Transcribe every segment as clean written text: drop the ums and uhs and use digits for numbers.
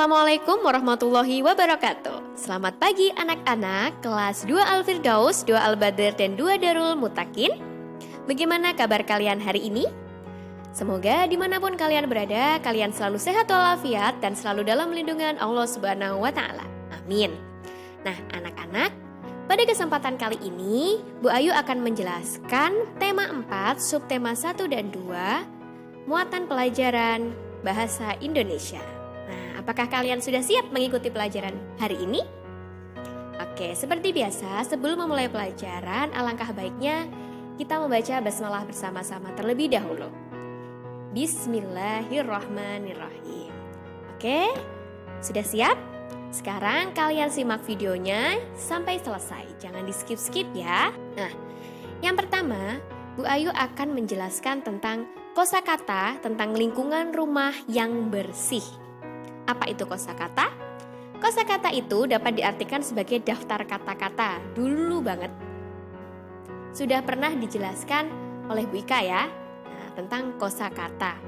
Assalamualaikum warahmatullahi wabarakatuh. Selamat pagi anak-anak kelas 2 Al-Firdaus, 2 Al-Badr, dan 2 Darul Mutakin. Bagaimana kabar kalian hari ini? Semoga dimanapun kalian berada, kalian selalu sehat walafiat dan selalu dalam lindungan Allah Subhanahu wa Ta'ala. Amin. Nah anak-anak, pada kesempatan kali ini Bu Ayu akan menjelaskan tema 4, subtema 1 dan 2, muatan pelajaran Bahasa Indonesia. Nah, apakah kalian sudah siap mengikuti pelajaran hari ini? Oke, seperti biasa, sebelum memulai pelajaran, alangkah baiknya kita membaca basmalah bersama-sama terlebih dahulu. Bismillahirrahmanirrahim. Oke, sudah siap? Sekarang kalian simak videonya sampai selesai, jangan di skip-skip ya. Nah, yang pertama, Bu Ayu akan menjelaskan tentang kosakata tentang lingkungan rumah yang bersih. Apa itu kosakata? Kosakata itu dapat diartikan sebagai daftar kata-kata dulu banget. Sudah pernah dijelaskan oleh Bu Ika ya, tentang kosakata.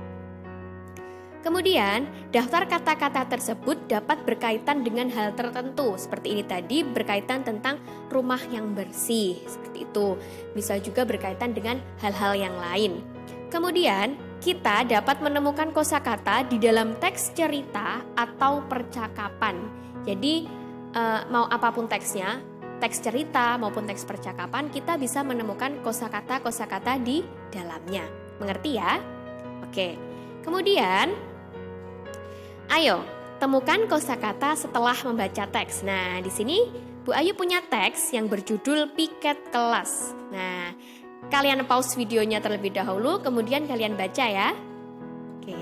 Kemudian, daftar kata-kata tersebut dapat berkaitan dengan hal tertentu. Seperti ini tadi, berkaitan tentang rumah yang bersih. Seperti itu. Bisa juga berkaitan dengan hal-hal yang lain. Kemudian, kita dapat menemukan kosakata di dalam teks cerita atau percakapan. Jadi, mau apapun teksnya, teks cerita maupun teks percakapan, kita bisa menemukan kosakata-kosakata di dalamnya. Mengerti ya? Oke. Kemudian, ayo temukan kosakata setelah membaca teks. Nah, di sini Bu Ayu punya teks yang berjudul Piket Kelas. Nah, kalian pause videonya terlebih dahulu, kemudian kalian baca ya. Oke,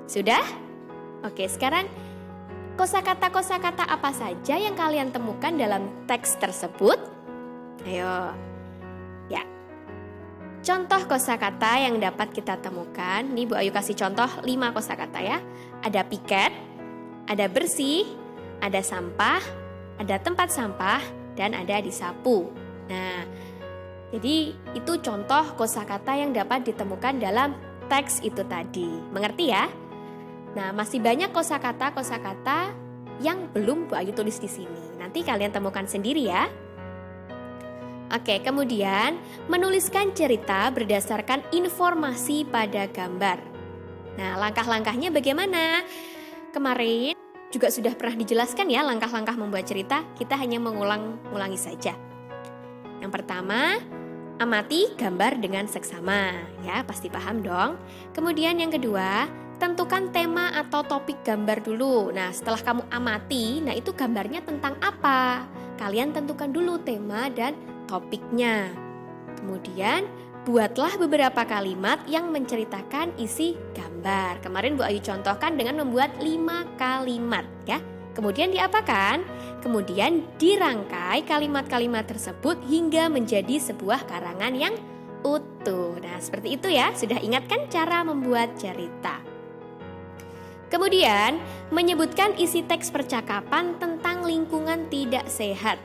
sudah? Oke, sekarang kosakata-kosakata apa saja yang kalian temukan dalam teks tersebut? Ayo, ya. Contoh kosakata yang dapat kita temukan, nih Bu Ayu kasih contoh 5 kosakata ya. Ada piket, ada bersih, ada sampah, ada tempat sampah, dan ada disapu. Nah, jadi itu contoh kosakata yang dapat ditemukan dalam teks itu tadi. Mengerti ya? Nah, masih banyak kosakata-kosakata yang belum Bu Ayu tulis di sini. Nanti kalian temukan sendiri ya. Oke, kemudian menuliskan cerita berdasarkan informasi pada gambar. Nah, langkah-langkahnya bagaimana? Kemarin juga sudah pernah dijelaskan ya langkah-langkah membuat cerita. Kita hanya mengulangi saja. Yang pertama, amati gambar dengan seksama, ya pasti paham dong. Kemudian yang kedua, tentukan tema atau topik gambar dulu. Nah, setelah kamu amati, nah itu gambarnya tentang apa? Kalian tentukan dulu tema dan topiknya. Kemudian, buatlah beberapa kalimat yang menceritakan isi gambar. Kemarin Bu Ayu contohkan dengan membuat 5 kalimat, ya. Kemudian diapakan? Kemudian dirangkai kalimat-kalimat tersebut hingga menjadi sebuah karangan yang utuh. Nah, seperti itu ya. Sudah ingat kan cara membuat cerita? Kemudian, menyebutkan isi teks percakapan tentang lingkungan tidak sehat.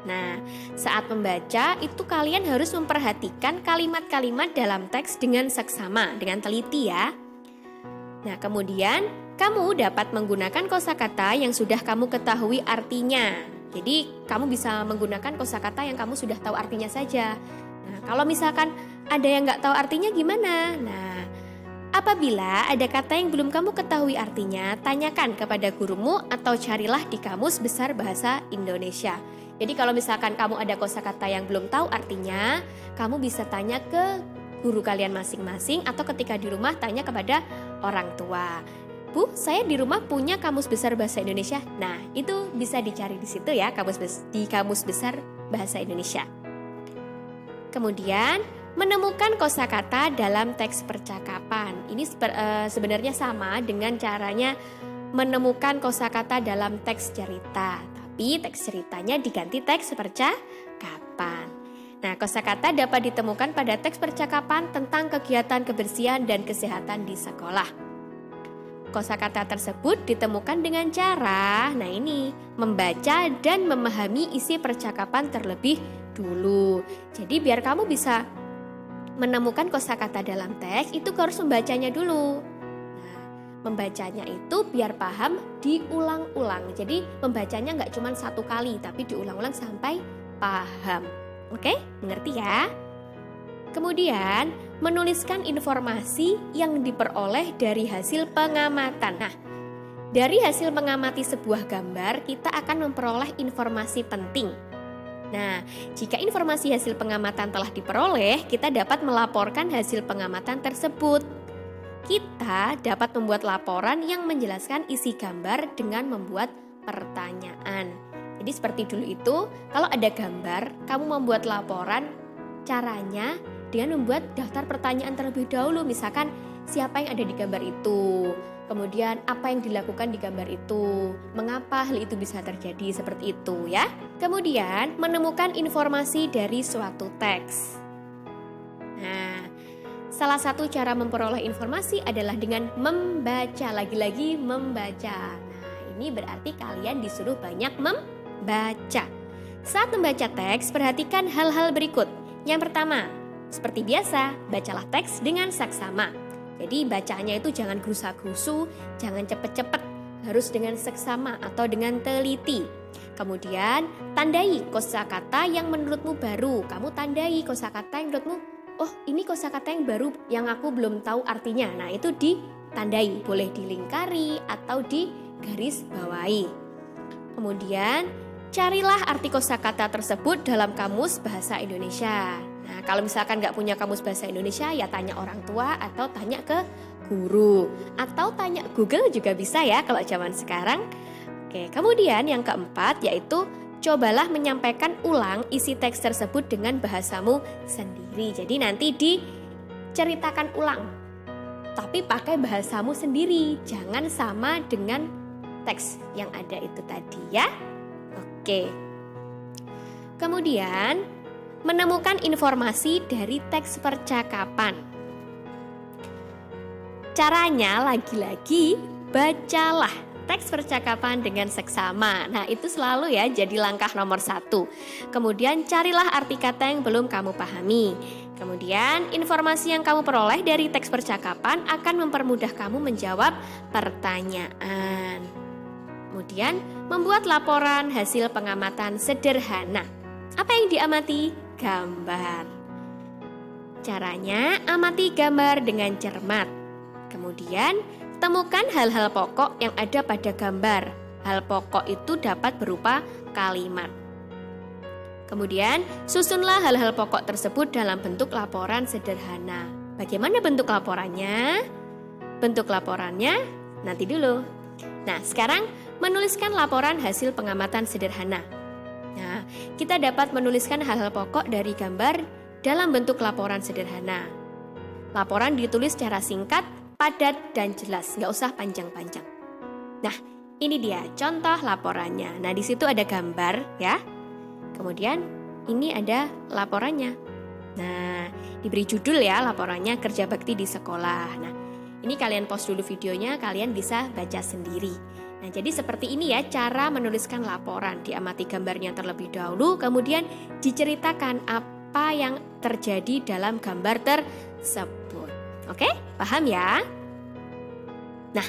Nah, saat membaca itu kalian harus memperhatikan kalimat-kalimat dalam teks dengan seksama, dengan teliti ya. Nah, kemudian kamu dapat menggunakan kosakata yang sudah kamu ketahui artinya. Jadi, kamu bisa menggunakan kosakata yang kamu sudah tahu artinya saja. Nah, kalau misalkan ada yang nggak tahu artinya gimana? Nah, apabila ada kata yang belum kamu ketahui artinya, tanyakan kepada gurumu atau carilah di Kamus Besar Bahasa Indonesia. Jadi, kalau misalkan kamu ada kosakata yang belum tahu artinya, kamu bisa tanya ke guru kalian masing-masing atau ketika di rumah tanya kepada orang tua. Bu, saya di rumah punya Kamus Besar Bahasa Indonesia. Nah, itu bisa dicari di situ ya, di Kamus Besar Bahasa Indonesia. Kemudian, menemukan kosakata dalam teks percakapan. Ini sebenarnya sama dengan caranya menemukan kosakata dalam teks cerita, tapi teks ceritanya diganti teks percakapan. Nah, kosakata dapat ditemukan pada teks percakapan tentang kegiatan kebersihan dan kesehatan di sekolah. Kosakata tersebut ditemukan dengan cara, membaca dan memahami isi percakapan terlebih dulu. Jadi biar kamu bisa menemukan kosakata dalam teks, itu harus membacanya dulu. Nah, Membacanya itu biar paham diulang-ulang. Jadi membacanya nggak cuma satu kali, tapi diulang-ulang sampai paham. Oke, mengerti ya? Kemudian menuliskan informasi yang diperoleh dari hasil pengamatan. Nah, dari hasil mengamati sebuah gambar, kita akan memperoleh informasi penting. Nah, jika informasi hasil pengamatan telah diperoleh, kita dapat melaporkan hasil pengamatan tersebut. Kita dapat membuat laporan yang menjelaskan isi gambar dengan membuat pertanyaan. Jadi seperti dulu itu, kalau ada gambar, kamu membuat laporan, caranya dengan membuat daftar pertanyaan terlebih dahulu. Misalkan, siapa yang ada di gambar itu? Kemudian apa yang dilakukan di gambar itu? Mengapa hal itu bisa terjadi seperti itu ya? Kemudian menemukan informasi dari suatu teks. Nah, salah satu cara memperoleh informasi adalah dengan membaca, lagi-lagi membaca. Nah, ini berarti kalian disuruh banyak membaca. Saat membaca teks, perhatikan hal-hal berikut. Yang pertama, seperti biasa, bacalah teks dengan saksama. Jadi bacanya itu jangan gerusa-gerusu, jangan cepet-cepet, harus dengan seksama atau dengan teliti. Kemudian, tandai kosakata yang menurutmu baru. Kamu tandai kosakata yang menurutmu, oh ini kosakata yang baru yang aku belum tahu artinya. Nah itu ditandai, boleh dilingkari atau digaris bawahi. Kemudian carilah arti kosakata tersebut dalam kamus bahasa Indonesia. Nah kalau misalkan nggak punya kamus bahasa Indonesia ya tanya orang tua atau tanya ke guru. Atau tanya Google juga bisa ya kalau zaman sekarang. Oke, kemudian yang keempat yaitu cobalah menyampaikan ulang isi teks tersebut dengan bahasamu sendiri. Jadi nanti diceritakan ulang, tapi pakai bahasamu sendiri. Jangan sama dengan teks yang ada itu tadi ya. Oke. Kemudian menemukan informasi dari teks percakapan. Caranya lagi-lagi bacalah teks percakapan dengan seksama. Nah itu selalu ya jadi langkah nomor 1. Kemudian carilah arti kata yang belum kamu pahami. Kemudian informasi yang kamu peroleh dari teks percakapan akan mempermudah kamu menjawab pertanyaan. Kemudian membuat laporan hasil pengamatan sederhana. Apa yang diamati? Gambar. Caranya amati gambar dengan cermat. Kemudian temukan hal-hal pokok yang ada pada gambar. Hal pokok itu dapat berupa kalimat. Kemudian, susunlah hal-hal pokok tersebut dalam bentuk laporan sederhana. Bagaimana bentuk laporannya? Bentuk laporannya nanti dulu. Nah, sekarang menuliskan laporan hasil pengamatan sederhana. Nah, kita dapat menuliskan hal-hal pokok dari gambar dalam bentuk laporan sederhana. Laporan ditulis secara singkat, padat dan jelas, nggak usah panjang-panjang. Nah, ini dia contoh laporannya. Nah, di situ ada gambar ya. Kemudian ini ada laporannya. Nah, diberi judul ya laporannya kerja bakti di sekolah. Nah, ini kalian pause dulu videonya, kalian bisa baca sendiri. Nah, jadi seperti ini ya cara menuliskan laporan. Diamati gambarnya terlebih dahulu, kemudian diceritakan apa yang terjadi dalam gambar tersebut. Oke, paham ya? Nah,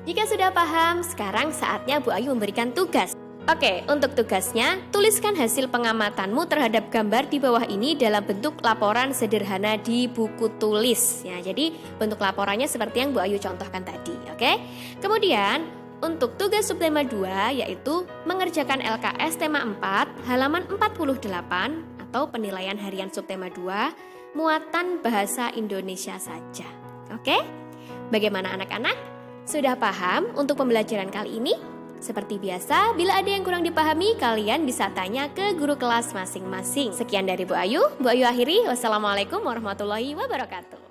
jika sudah paham, sekarang saatnya Bu Ayu memberikan tugas. Oke, untuk tugasnya, tuliskan hasil pengamatanmu terhadap gambar di bawah ini dalam bentuk laporan sederhana di buku tulis. Ya, jadi bentuk laporannya seperti yang Bu Ayu contohkan tadi. Oke, kemudian untuk tugas subtema 2 yaitu mengerjakan LKS tema 4 halaman 48 atau penilaian harian subtema 2 muatan bahasa Indonesia saja. Oke? Bagaimana anak-anak? Sudah paham untuk pembelajaran kali ini? Seperti biasa, bila ada yang kurang dipahami, kalian bisa tanya ke guru kelas masing-masing. Sekian dari Bu Ayu akhiri. Wassalamualaikum warahmatullahi wabarakatuh.